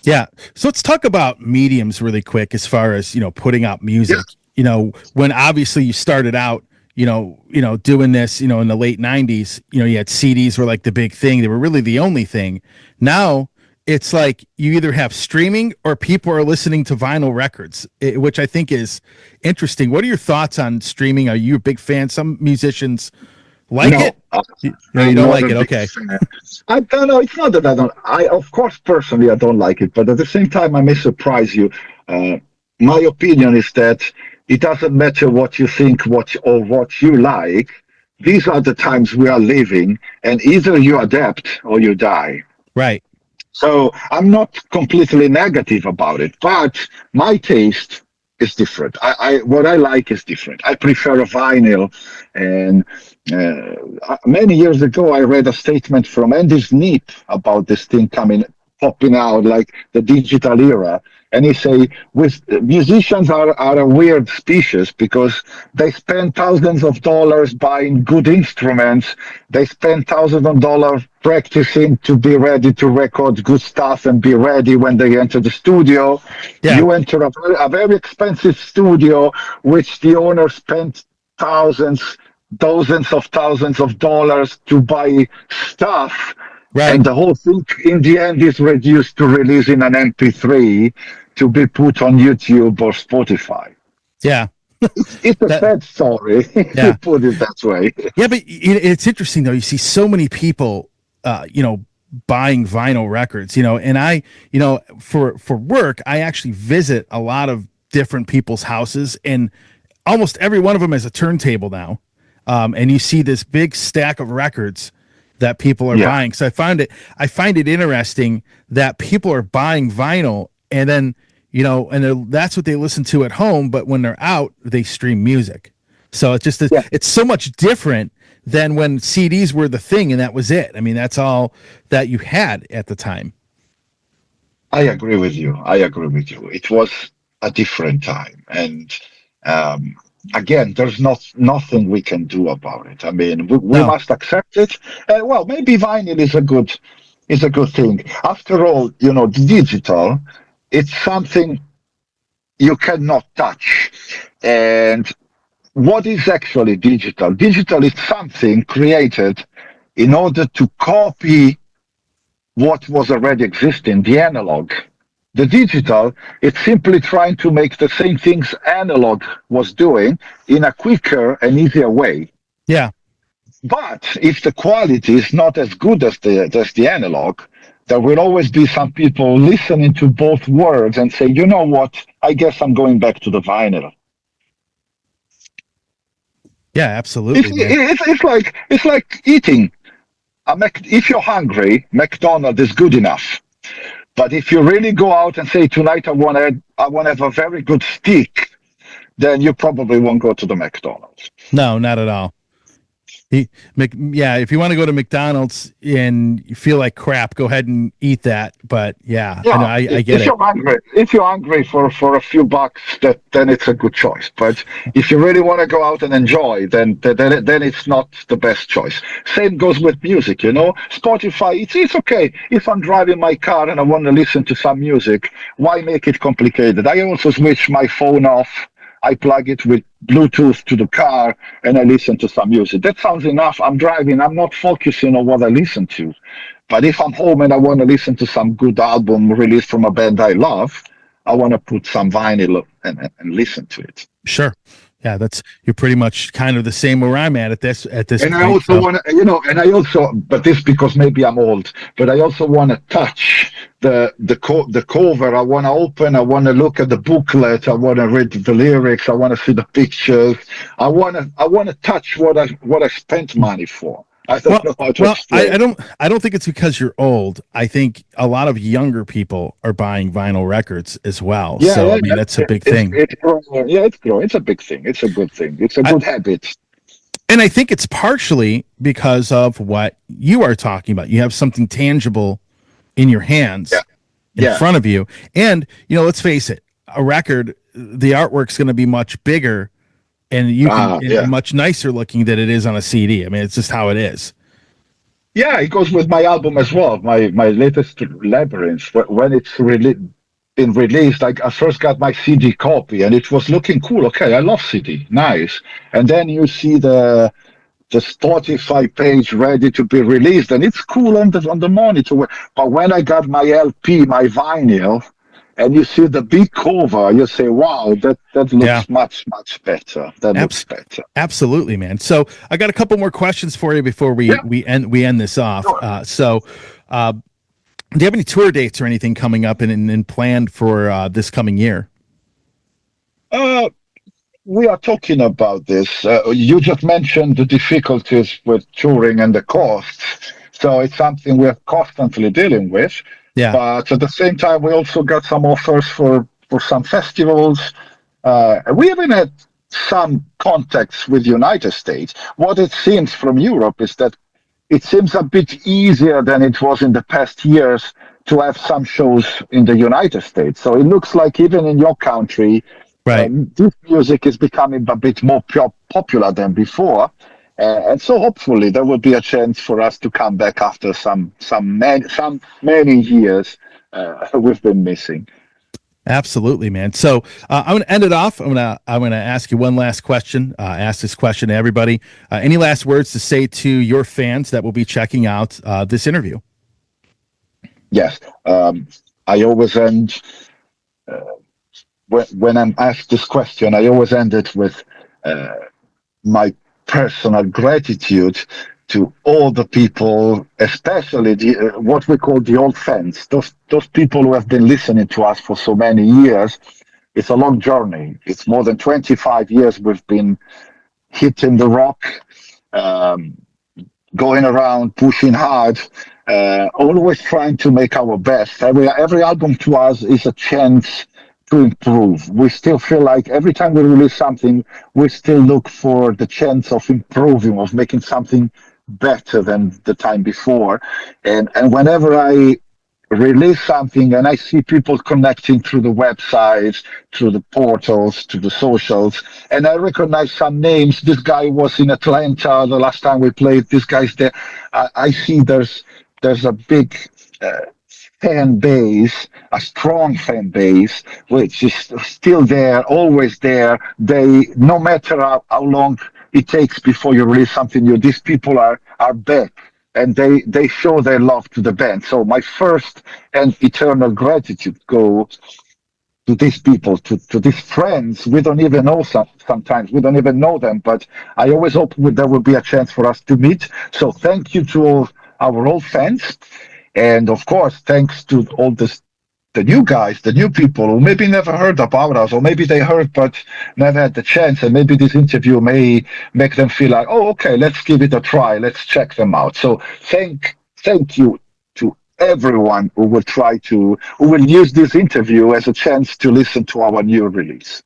Yeah. So let's talk about mediums really quick as far as, putting out Yeah. music. When obviously you started out, doing this, in the late 90s, you had CDs were like the big thing. They were really the only thing. Now it's like you either have streaming or people are listening to vinyl records, which I think is interesting. What are your thoughts on streaming? Are you a big fan? Some musicians like No, it. No, you I'm don't not like a it. big Okay. fan. I don't know. It's not that I don't. I, of course, personally, I don't like it, but at the same time, I may surprise you. Uh, my opinion is that it doesn't matter what you think, what you like. These are the times we are living, and either you adapt or you die. Right. So I'm not completely negative about it, but my taste is different. What I like is different. I prefer a vinyl, and many years ago I read a statement from Andy Sneap about this thing popping out like the digital era, and he say with musicians are a weird species because they spend thousands of dollars buying good instruments. They spend thousands of dollars practicing to be ready to record good stuff and be ready when they enter the studio. Yeah. You enter a very expensive studio, which the owner spent thousands, dozens of thousands of dollars to buy stuff, Right. and the whole thing in the end is reduced to releasing an MP3 to be put on YouTube or Spotify. Yeah. It's a That. sad story, if you Yeah. put it that way. Yeah, but it's interesting though. You see so many people, buying vinyl records. And I, for work, I actually visit a lot of different people's houses, and almost every one of them has a turntable now. And you see this big stack of records that people are Yeah. buying. So I find it interesting that people are buying vinyl, and then that's what they listen to at home. But when they're out, they stream music. So Yeah, it's so much different than when CDs were the thing and that was it. I mean, that's all that you had at the time. I agree with you. I agree with you. It was a different time, and um, again, there's nothing we can do about it. I mean, we No, must accept it. Well, maybe vinyl is a good thing. After all, the digital, it's something you cannot touch. And what is actually digital? Digital is something created in order to copy what was already existing, the analog. The digital, it's simply trying to make the same things analog was doing in a quicker and easier way. yeah, But if the quality is not as good as the analog, there will always be some people listening to both words and say, you know what, I guess I'm going back to the vinyl. yeah, absolutely, man. It's like eating. If you're hungry, McDonald's is good enough. But if you really go out and say tonight I want to have a very good steak, then you probably won't go to the McDonald's. No, not at all. Yeah, if you want to go to McDonald's and you feel like crap, go ahead and eat that. But yeah, I know, Yeah, I get it. if you're hungry for a few bucks, then it's a good choice. But if you really want to go out and enjoy, then it's not the best choice. Same goes with music, Spotify, it's okay if I'm driving my car and I want to listen to some music. Why make it complicated? I also switch my phone off. I plug it with Bluetooth to the car and I listen to some music. That sounds enough. I'm driving. I'm not focusing on what I listen to. But if I'm home and I want to listen to some good album released from a band I love, I want to put some vinyl and listen to it. Sure. Yeah, you're pretty much kind of the same where I'm at this And I point. also So want to, but this because maybe I'm old, but I also want to touch the cover. I want to open. I want to look at the booklet. I want to read the lyrics. I want to see the pictures. I want to touch what I spent money for. I don't well, know how to well, I explain. don't think it's because you're old. I think a lot of younger people are buying vinyl records as well. Yeah, So yeah, I mean, that's a yeah. big thing. It's growing. Yeah, it's growing. It's a big thing. It's a good thing. It's a I, good habit. and I think it's partially because of what you are talking about. You have something tangible in your Yeah, hands, in yeah. front of you, and let's face it, a record, the artwork's going to be much bigger and you can Ah, and yeah. much nicer looking than it is on a CD. I mean, it's just how it is. Yeah, it goes with my album as well. My latest Labyrinth. When it's really been released, I first got my CD copy, and it was looking cool. Okay, I love CD, nice. And then you see the Spotify page ready to be released, and it's cool on the monitor. But when I got my LP, my vinyl, and you see the big cover, you say, "Wow, that Yeah. looks much better. That looks Abs- better." Absolutely, man. So I got a couple more questions for you before we Yeah, we end this off. sure. Do you have any tour dates or anything coming up and planned for this coming year? Uh, we are talking about this. You just mentioned the difficulties with touring and the costs. So it's something we're constantly dealing with. Yeah. But at the same time, we also got some offers for some festivals. We even had some contacts with United States. What it seems from Europe is that it seems a bit easier than it was in the past years to have some shows in the United States. So it looks like even in your country, Right. this music is becoming a bit more popular than before. And so hopefully there will be a chance for us to come back after some many years we've been missing. Absolutely, man. So I'm going to end it off. I'm gonna ask you one last question. Ask this question to everybody. Any last words to say to your fans that will be checking out this interview? Yes, I always end when I'm asked this question. I always end it with my personal gratitude to all the people, especially what we call the old fans, those people who have been listening to us for so many years. It's a long journey. It's more than 25 years we've been hitting the rock, um, going around, pushing hard, always trying to make our best. Every album to us is a chance to improve. We still feel like every time we release something, we still look for the chance of improving, of making something better than the time before. And whenever I release something and I see people connecting through the websites, through the portals, to the socials, and I recognize some names. This guy was in Atlanta the last time we played. This guy's there. I see there's a big uh, fan base, a strong fan base, which is still there, always there. They, no matter how long it takes before you release something new, these people are back and they show their love to the band. So my first and eternal gratitude goes to these people, to these friends. We don't even know sometimes. We don't even know them, but I always hope there will be a chance for us to meet. So thank you to all our old fans. And of course, thanks to all the new guys, the new people who maybe never heard about us, or maybe they heard but never had the chance. And maybe this interview may make them feel like, oh, okay, let's give it a try. Let's check them out. So thank you to everyone who will use this interview as a chance to listen to our new release.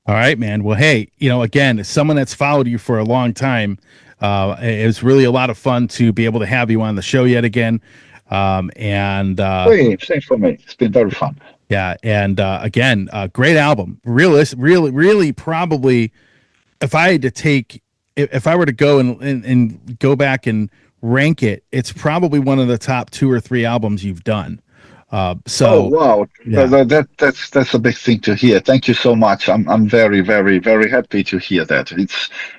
All right, man. Well, hey, again, as someone that's followed you for a long time, it was really a lot of fun to be able to have you on the show yet again. And Hey, same for me. It's been very fun. Yeah, and again, great album. Really, probably if I had to take, if I were to go and go back and rank it, it's probably one of the top two or three albums you've done. Oh So wow, yeah, that's a big thing to hear. Thank you so much. I'm very happy to hear that.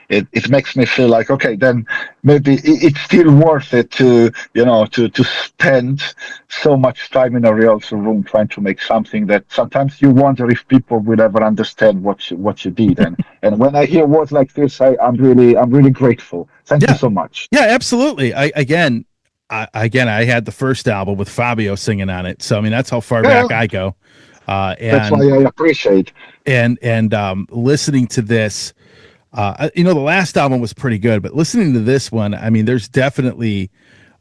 It makes me feel like okay, then maybe it's still worth it to to spend so much time in a rehearsal room trying to make something that sometimes you wonder if people will ever understand what you did. And when I hear words like this, I'm really grateful. Thank you yeah, so much. yeah, absolutely. I had the first album with Fabio singing on it, so I mean that's how far Yeah, back I go. Uh, that's why and I appreciate. listening to this, the last album was pretty good, but listening to this one, I mean, there's definitely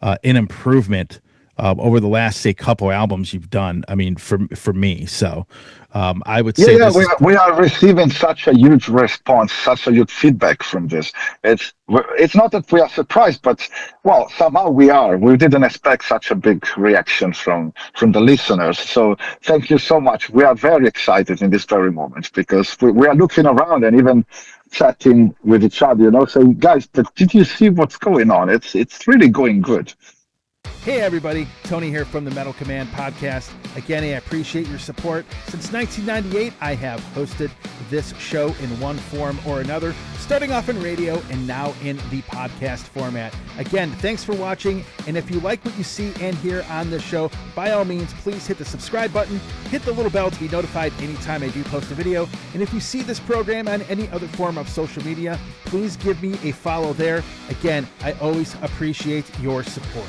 an improvement over the last, say, couple albums you've done. I mean, for me, so I would Yeah, say yeah, this is. we are receiving such a huge response, such a huge feedback from this. It's not that we are surprised, but well, somehow we are. We didn't expect such a big reaction from the listeners. So thank you so much. We are very excited in this very moment because we are looking around and even chatting with each other. Saying, guys, but did you see what's going on? It's really going good. Hey everybody, Tony here from the Metal Command podcast. Again, I appreciate your support. Since 1998, I have hosted this show in one form or another, starting off in radio and now in the podcast format. Again, thanks for watching, and if you like what you see and hear on this show, by all means, please hit the subscribe button, hit the little bell to be notified anytime I do post a video, and if you see this program on any other form of social media, please give me a follow there. Again, I always appreciate your support.